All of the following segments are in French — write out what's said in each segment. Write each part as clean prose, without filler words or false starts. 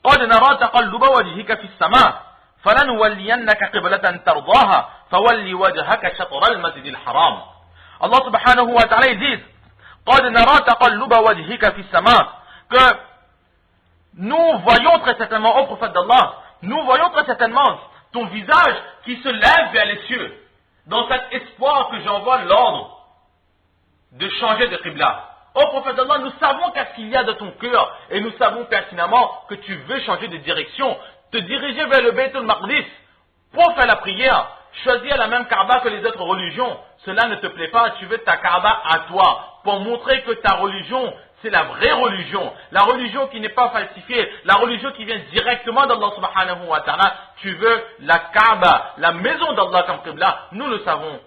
قد نرى تقلب وجهك في السماء فلنولينك قبلة ترضاها فول وجهك شطر المسجد الحرام. Allah subhanahu wa ta'ala dit قد نرى تقلب وجهك في السماء, que nous voyons très certainement, ô prophète d'Allah, nous voyons très certainement ton visage qui se lève vers les cieux, dans cet espoir que j'envoie l'ordre de changer de qibla. Ô prophète d'Allah, nous savons qu'est-ce qu'il y a de ton cœur, et nous savons pertinemment que tu veux changer de direction, te diriger vers le Bayt al-Maqdis pour faire la prière, choisir la même Kaaba que les autres religions. Cela ne te plaît pas, tu veux ta Kaaba à toi, pour montrer que ta religion, c'est la vraie religion, la religion qui n'est pas falsifiée, la religion qui vient directement d'Allah subhanahu wa ta'ala. Tu veux la Kaaba, la maison d'Allah comme qibla, nous le savons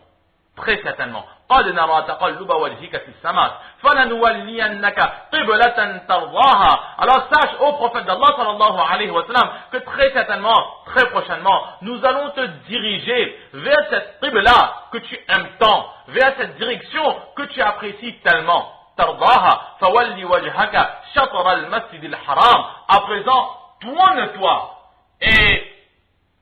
très certainement. قد نرى تقلب وجهك في السماء فلنولينك قبلة ترضاها. Alors sache, ô prophète d'Allah sallallahu alayhi wa sallam, que très certainement, très prochainement, nous allons te diriger vers cette qibla que tu aimes tant, vers cette direction que tu apprécies tellement. ترضاها فولي وجهك شطر المسجد الحرام. À présent, tourne-toi et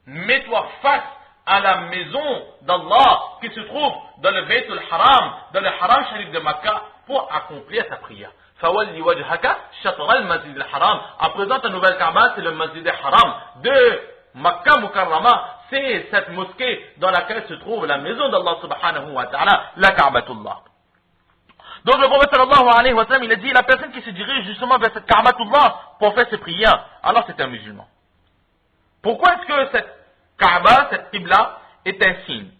mets-toi face à la maison d'Allah qui se trouve dans le Bayt al-Haram, dans le Haram Sharif de Makkah, pour accomplir ta prière. فَوَلِّ وَجْهَكَ شَطْرَ الْمَسْجِدِ الْحَرَامِ. À présent, ta nouvelle Kaaba, c'est le Masjid al-Haram de Makkah Mukarrama. C'est cette mosquée dans laquelle se trouve la maison d'Allah subhanahu wa ta'ala, la Ka'batullah. Donc le prophète sallallahu alayhi wa sallam, il a dit, la personne qui se dirige justement vers cette Ka'batullah pour faire ses prières, alors c'est un musulman. Pourquoi est-ce que cette Kaaba, cette Qibla, est un signe?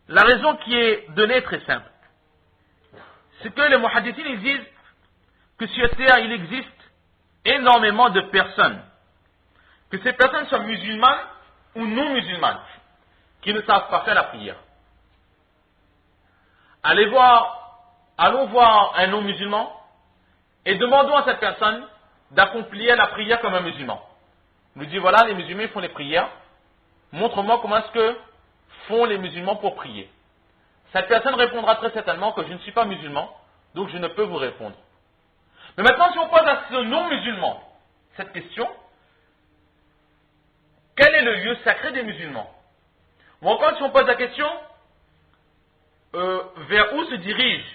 La raison qui est donnée est très simple. C'est que les muhaddithines, ils disent que sur terre, il existe énormément de personnes, que ces personnes soient musulmanes ou non musulmanes, qui ne savent pas faire la prière. Allons voir un non-musulman et demandons à cette personne d'accomplir la prière comme un musulman. On lui dit, voilà, les musulmans font les prières. Montre-moi comment est-ce que font les musulmans pour prier. Cette personne répondra très certainement que je ne suis pas musulman, donc je ne peux vous répondre. Mais maintenant, si on pose à ce non-musulman cette question, quel est le lieu sacré des musulmans? Ou encore, si on pose la question, vers où se dirigent,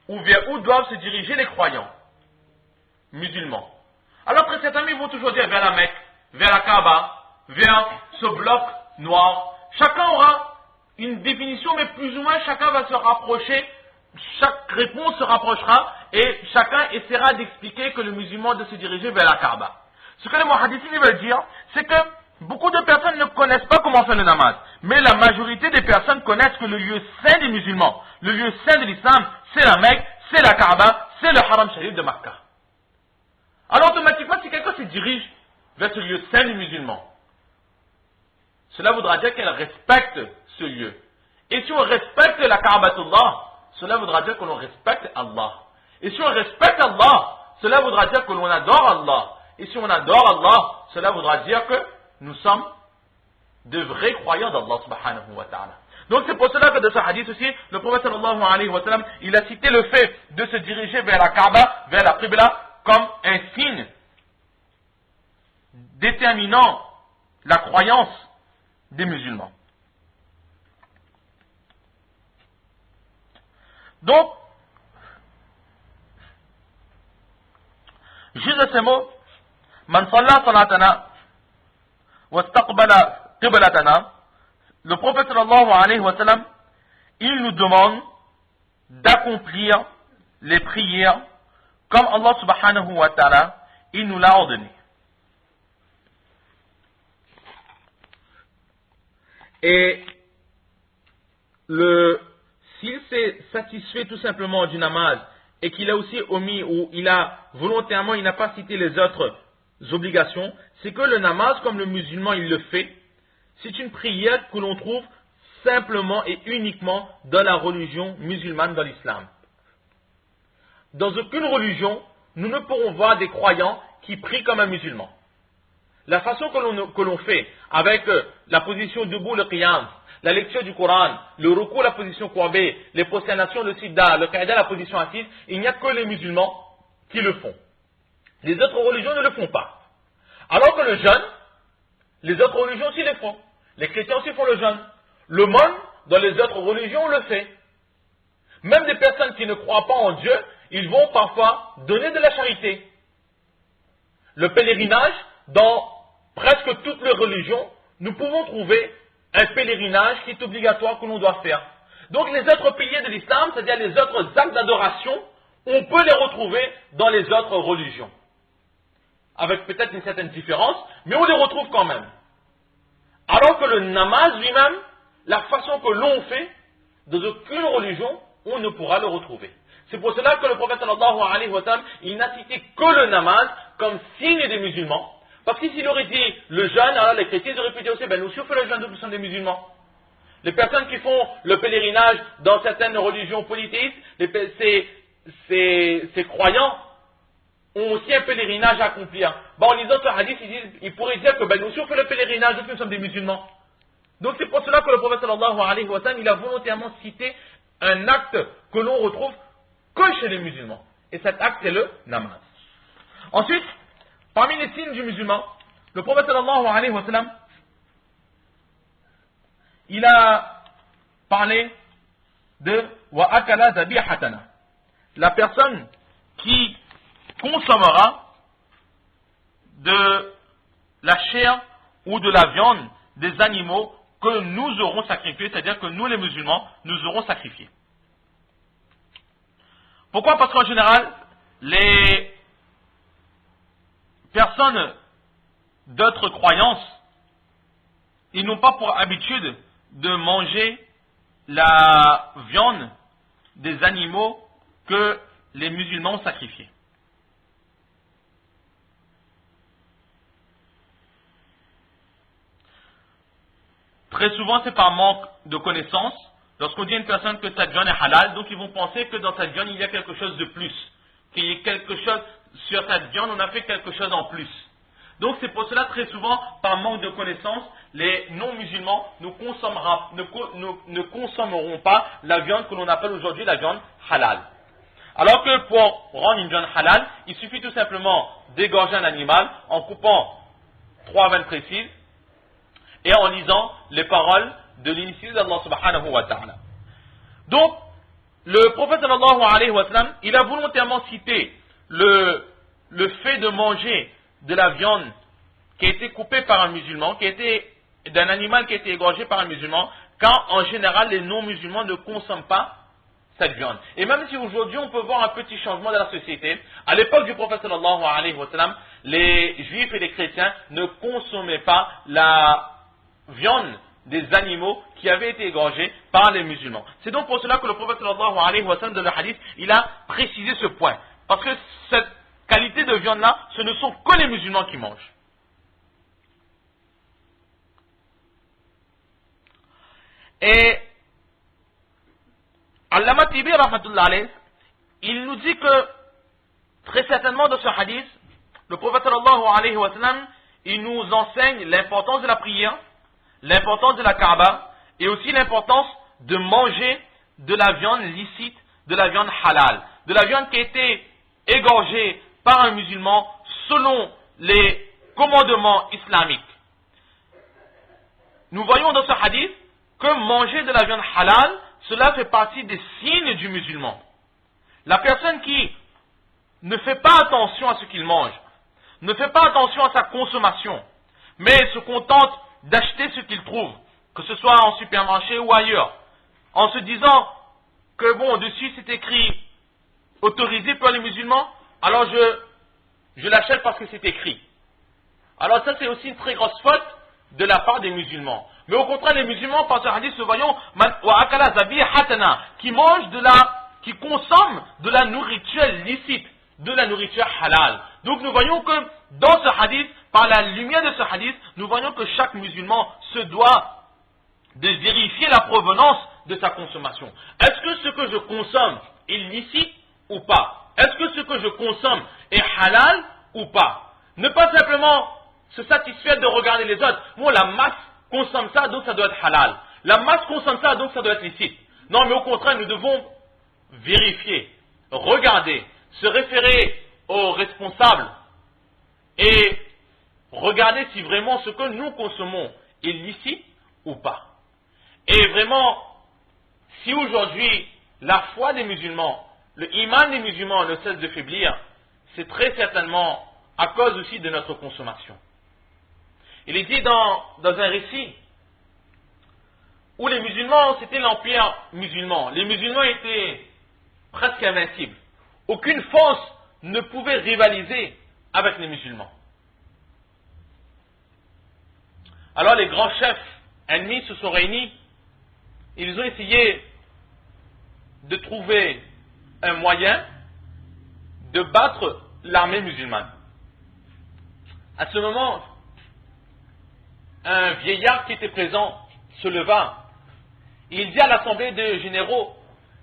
ou vers où doivent se diriger les croyants musulmans? Alors très certainement, ils vont toujours dire vers la Mecque, vers la Kaaba, vers ce bloc noir. Chacun aura une définition, mais plus ou moins chacun va se rapprocher, chaque réponse se rapprochera, et chacun essaiera d'expliquer que le musulman doit se diriger vers la Kaaba. Ce que les muhaddithines veulent dire, c'est que beaucoup de personnes ne connaissent pas comment faire le namaz, mais la majorité des personnes connaissent que le lieu saint des musulmans, le lieu saint de l'islam, c'est la Mecque, c'est la Kaaba, c'est le Haram Sharif de Makkah. Alors automatiquement, si quelqu'un se dirige vers ce lieu saint des musulmans, cela voudra dire qu'elle respecte ce lieu. Et si on respecte la Ka'batullah, cela voudra dire que l'on respecte Allah. Et si on respecte Allah, cela voudra dire que l'on adore Allah. Et si on adore Allah, cela voudra dire que nous sommes de vrais croyants d'Allah subhanahu wa ta'ala. Donc c'est pour cela que dans ce hadith aussi, le prophète sallallahu alayhi wa sallam, il a cité le fait de se diriger vers la Kaaba, vers la Qibla, comme un signe déterminant la croyance des musulmans. Donc, juste à ces mots, Man salla salatana wastaqbala qiblatana, le prophète sallallahu alayhi wa sallam, il nous demande d'accomplir les prières comme Allah subhanahu wa ta'ala, il nous l'a ordonné. Et s'il s'est satisfait tout simplement du namaz et qu'il a aussi omis ou il a volontairement, il n'a pas cité les autres obligations, c'est que le namaz, comme le musulman il le fait, c'est une prière que l'on trouve simplement et uniquement dans la religion musulmane, dans l'islam. Dans aucune religion, nous ne pourrons voir des croyants qui prient comme un musulman. La façon que l'on fait avec la position debout, le qiyam, la lecture du Coran, le ruku, la position courbée, les prosternations, le sidda, le qaïda, la position assise, il n'y a que les musulmans qui le font. Les autres religions ne le font pas. Alors que le jeûne, les autres religions aussi le font. Les chrétiens aussi font le jeûne. Le monde, dans les autres religions, le fait. Même des personnes qui ne croient pas en Dieu, ils vont parfois donner de la charité. Le pèlerinage, dans presque toutes les religions, nous pouvons trouver un pèlerinage qui est obligatoire que l'on doit faire. Donc les autres piliers de l'islam, c'est-à-dire les autres actes d'adoration, on peut les retrouver dans les autres religions. Avec peut-être une certaine différence, mais on les retrouve quand même. Alors que le namaz lui-même, la façon que l'on fait, dans aucune religion, on ne pourra le retrouver. C'est pour cela que le prophète sallallahu alayhi wa sallam, il n'a cité que le namaz comme signe des musulmans. Parce que s'il aurait dit le jeûne, alors les chrétiens auraient pu dire aussi, nous aussi on fait le jeûne, nous sommes des musulmans. Les personnes qui font le pèlerinage dans certaines religions polythéistes, ces croyants ont aussi un pèlerinage à accomplir. En lisant ce hadith, ils pourraient dire que nous aussi on fait le pèlerinage, nous sommes des musulmans. Donc c'est pour cela que le prophète sallallahu alayhi wa sallam, il a volontairement cité un acte que l'on retrouve que chez les musulmans. Et cet acte, c'est le namaz. Ensuite, parmi les signes du musulman, le prophète sallallahu alayhi wa sallam, il a parlé de wa akala zabihatana. La personne qui consommera de la chair ou de la viande des animaux que nous aurons sacrifiés, c'est-à-dire que nous les musulmans, nous aurons sacrifiés. Pourquoi? Parce qu'en général, les personnes d'autres croyances, ils n'ont pas pour habitude de manger la viande des animaux que les musulmans ont sacrifiés. Très souvent, c'est par manque de connaissances. Lorsqu'on dit à une personne que cette viande est halal, donc ils vont penser que dans cette viande, il y a quelque chose de plus. Qu'il y ait quelque chose, sur cette viande, on a fait quelque chose en plus. Donc c'est pour cela, très souvent, par manque de connaissances, les non-musulmans ne consommeront pas la viande que l'on appelle aujourd'hui la viande halal. Alors que pour rendre une viande halal, il suffit tout simplement d'égorger un animal en coupant 3 veines précises, et en lisant les paroles de l'initié d'Allah subhanahu wa ta'ala. Donc, le prophète sallallahu alayhi wa sallam, il a volontairement cité le fait de manger de la viande qui a été coupée par un musulman, d'un animal qui a été égorgé par un musulman, quand en général les non-musulmans ne consomment pas cette viande. Et même si aujourd'hui on peut voir un petit changement dans la société, à l'époque du prophète sallallahu alayhi wa sallam, les juifs et les chrétiens ne consommaient pas la viande des animaux qui avaient été égorgés par les musulmans. C'est donc pour cela que le prophète sallallahu alayhi wa sallam, dans le hadith, il a précisé ce point. Parce que cette qualité de viande-là, ce ne sont que les musulmans qui mangent. Et Allama Tibi rahmatullah alayhi, il nous dit que très certainement dans ce hadith, le prophète sallallahu alayhi wa sallam, il nous enseigne l'importance de la prière, l'importance de la Kaaba et aussi l'importance de manger de la viande licite, de la viande halal, de la viande qui a été égorgée par un musulman selon les commandements islamiques. Nous voyons dans ce hadith que manger de la viande halal, cela fait partie des signes du musulman. La personne qui ne fait pas attention à ce qu'il mange, ne fait pas attention à sa consommation, mais se contente d'acheter ce qu'il trouve, que ce soit en supermarché ou ailleurs, en se disant que dessus c'est écrit autorisé par les musulmans, alors je l'achète parce que c'est écrit. Alors ça c'est aussi une très grosse faute de la part des musulmans. Mais au contraire, les musulmans, par ce hadith, voyons, qui consomment de la nourriture licite, de la nourriture halal. Donc nous voyons que dans ce hadith, par la lumière de ce hadith, nous voyons que chaque musulman se doit de vérifier la provenance de sa consommation. Est-ce que ce que je consomme est licite ou pas? Est-ce que ce que je consomme est halal ou pas? Ne pas simplement se satisfaire de regarder les autres. La masse consomme ça, donc ça doit être halal. La masse consomme ça, donc ça doit être licite. Non, mais au contraire, nous devons vérifier, regarder, se référer aux responsables et regarder si vraiment ce que nous consommons est licite ou pas. Et vraiment, si aujourd'hui la foi des musulmans, le iman des musulmans ne cesse de faiblir, c'est très certainement à cause aussi de notre consommation. Il est dit dans un récit où les musulmans, c'était l'empire musulman. Les musulmans étaient presque invincibles. Aucune force ne pouvait rivaliser avec les musulmans. Alors les grands chefs ennemis se sont réunis. Ils ont essayé de trouver un moyen de battre l'armée musulmane. À ce moment, un vieillard qui était présent se leva. Il dit à l'assemblée des généraux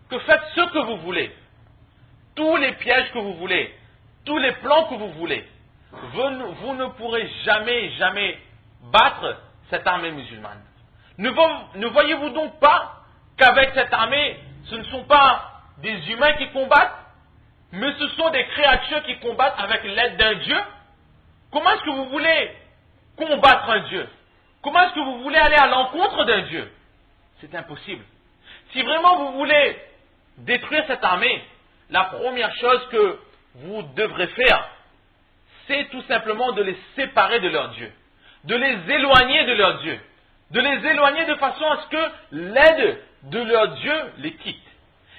que faites ce que vous voulez, tous les pièges que vous voulez, tous les plans que vous voulez. Vous ne pourrez jamais battre cette armée musulmane. Ne voyez-vous donc pas qu'avec cette armée, ce ne sont pas des humains qui combattent, mais ce sont des créatures qui combattent avec l'aide d'un Dieu? Comment est-ce que vous voulez combattre un Dieu? Comment est-ce que vous voulez aller à l'encontre d'un Dieu? C'est impossible. Si vraiment vous voulez détruire cette armée, la première chose que vous devrez faire, c'est tout simplement de les séparer de leur Dieu, de les éloigner de leur Dieu, de les éloigner de façon à ce que l'aide de leur Dieu les quitte.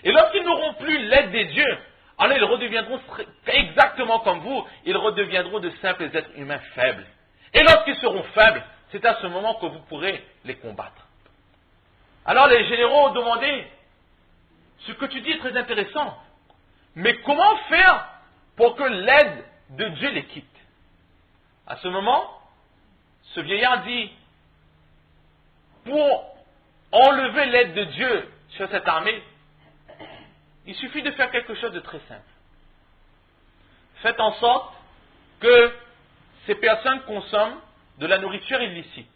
Et lorsqu'ils n'auront plus l'aide des dieux, alors ils redeviendront exactement comme vous, ils redeviendront de simples êtres humains faibles. Et lorsqu'ils seront faibles, c'est à ce moment que vous pourrez les combattre. Alors les généraux ont demandé, ce que tu dis est très intéressant, mais comment faire pour que l'aide de Dieu les quitte? À ce moment, ce vieillard dit, pour enlever l'aide de Dieu sur cette armée, il suffit de faire quelque chose de très simple. Faites en sorte que ces personnes consomment de la nourriture illicite.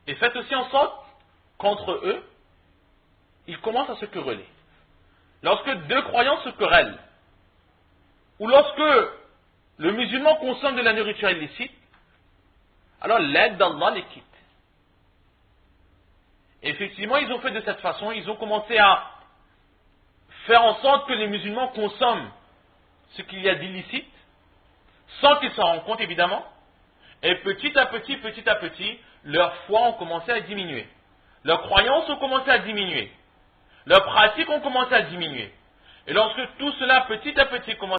Et faites aussi en sorte qu'entre eux, ils commencent à se quereller. Lorsque deux croyants se querellent, ou lorsque le musulman consomme de la nourriture illicite, alors l'aide d'Allah les quitte. Et effectivement, ils ont fait de cette façon, ils ont commencé à faire en sorte que les musulmans consomment ce qu'il y a d'illicite, sans qu'ils s'en rendent compte évidemment, et petit à petit, leurs foi ont commencé à diminuer. Leurs croyances ont commencé à diminuer. Leurs pratiques ont commencé à diminuer. Et lorsque tout cela petit à petit commence